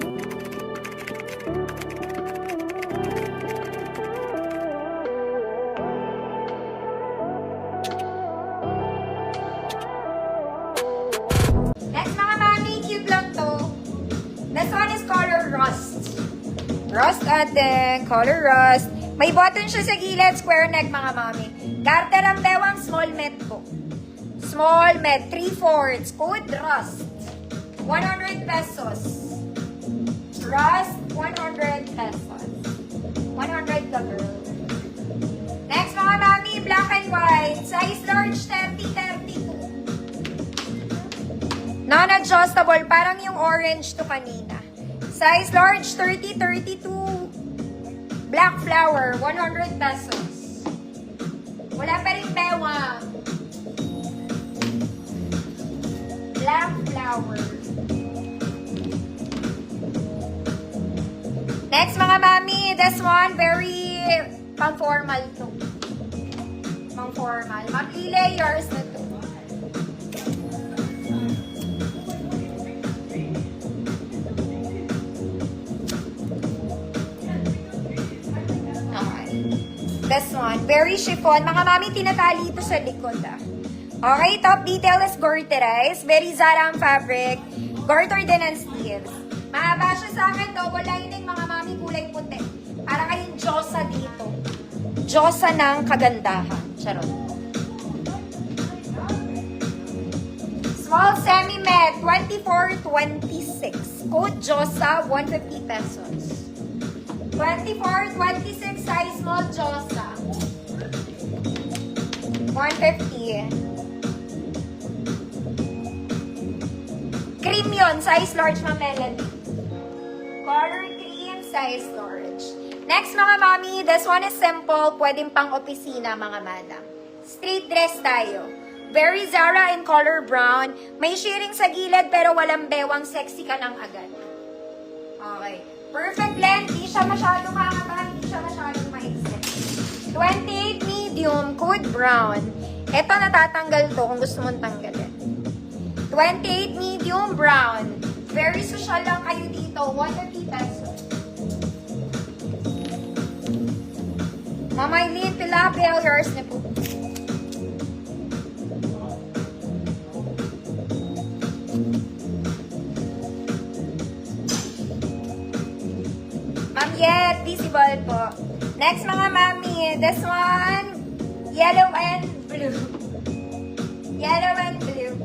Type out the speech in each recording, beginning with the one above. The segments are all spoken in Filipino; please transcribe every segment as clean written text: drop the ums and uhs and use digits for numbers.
Next mga mami, cute lang to. This one is color rust. Rust ate, color rust. May button siya sa gilid, square neck mga mami. Garter ang bewang small med ko. Small med, 3/4. Code rust. 100 pesos. Rust, 100 pesos. 100 ka girl. Next mga mami, black and white. Size large, 30-32. Non-adjustable, parang yung orange to kanina. Size large, 30-32. Black flower, 100 pesos. Wala pa rin bewang. Black flower. Next mga mami, this one, very pang-formal to. Pang-formal. Mapili yours na to. This one, very chiffon. Mga mami, tinatali ito sa likod Okay, top detail is garterized. Very Zara ang fabric. Garter din ang sleeves. Mahaba siya sa akin, double lining mga mami, kulay puti. Para kayong Diyosa dito. Diyosa ng kagandahan. Charot. Small semi-med, 24-26. Code Diyosa, 150 pesos. 24-26 size small Diyosa. 150. Cream yun, size large mga Melanie. Color cream, size large. Next mga mami, this one is simple. Pwedeng pang opisina mga madam. Straight dress tayo. Very Zara in color brown. May shearing sa gilid pero walang bewang, sexy ka lang agad. Okay. Perfect length. Di siya masyadong hahaba, di siya masyadong maikse. 28 medium, code brown. Ito natatanggal to kung gusto mong tanggalin. 28 medium brown. Very social lang kayo dito. 150 pesos. Mama Eileen, tilapia, yours na po. Ma'am Yet, visible po. Next mga mami, this one, yellow and blue. Yellow and blue.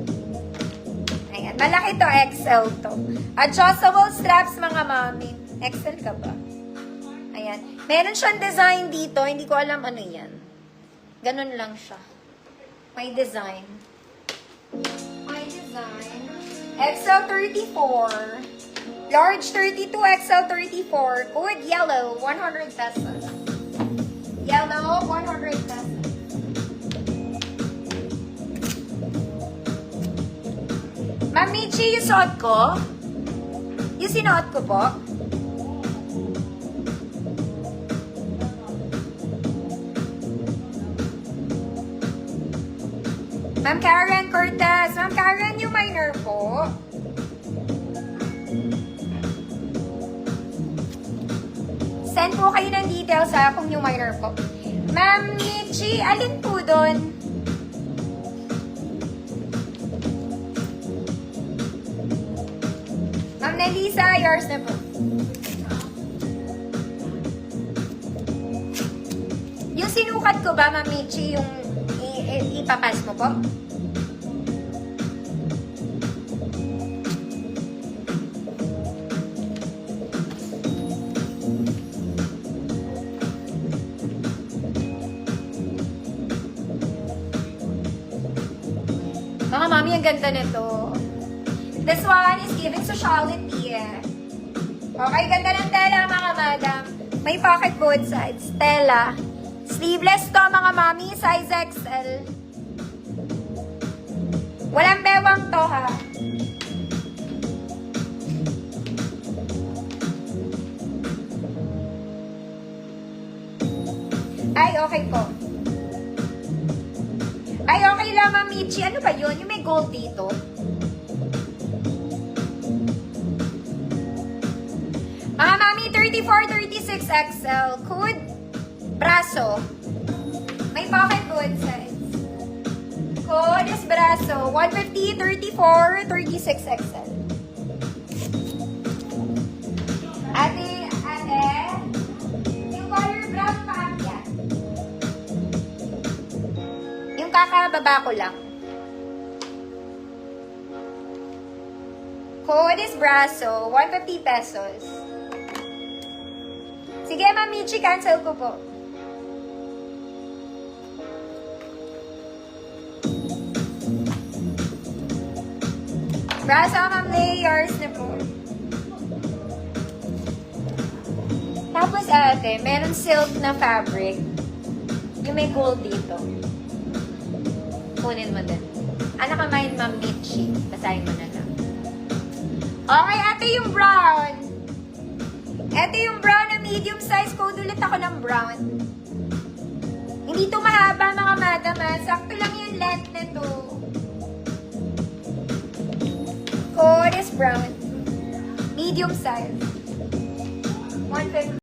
Ayan, malaki to, XL to. Adjustable straps mga mami. XL ka ba? Ayan. Meron siyang design dito, hindi ko alam ano yan. Ganun lang siya. May design. May design. XL 34. Large 32, XL 34. Code yellow, 100 pesos. Yellow, 100 pesos. Ma'am Michi, yung suot ko? Yung sinuot ko po? Ma'am Karen Cortez. Ma'am Karen, yung minor po. Send po kayo ng details kung yung minor po. Ma'am Michi, alin po doon? Ma'am Nelisa, yours na po. Yung sinukat ko ba, Ma'am Michi, yung ipapas mo po? Mga mami, ang ganda nito. This one is giving sociality. Okay, ganda ng tela mga madam. May pocket both sides. Tela. Sleeveless to mga mami, size XL. Walang bewang to ha. Ay, okay po. Ay, okay lang, Ma'am Michi. Ano ba yun? Yung may gold dito? XL. Code, braso. May pocket good size. Code is braso. 150, 34, 36 XL. Ate, yung color brown pa yan. Yung kakababa ko lang. Code is braso. 150 pesos. Sige, Ma'am Michi, cancel ko po. Braso, Ma'am Layers na po. Tapos ate, meron silk na fabric. Yung may gold dito. Kunin mo din. Anak ka main, Ma'am Michi. Basahin mo na lang. Okay, ate, yung brown. Ito yung brown na medium size. Code ulit ako ng brown. Hindi to mahaba, mga madam. Sakto lang yung length nito. Code is brown. Medium size. 150.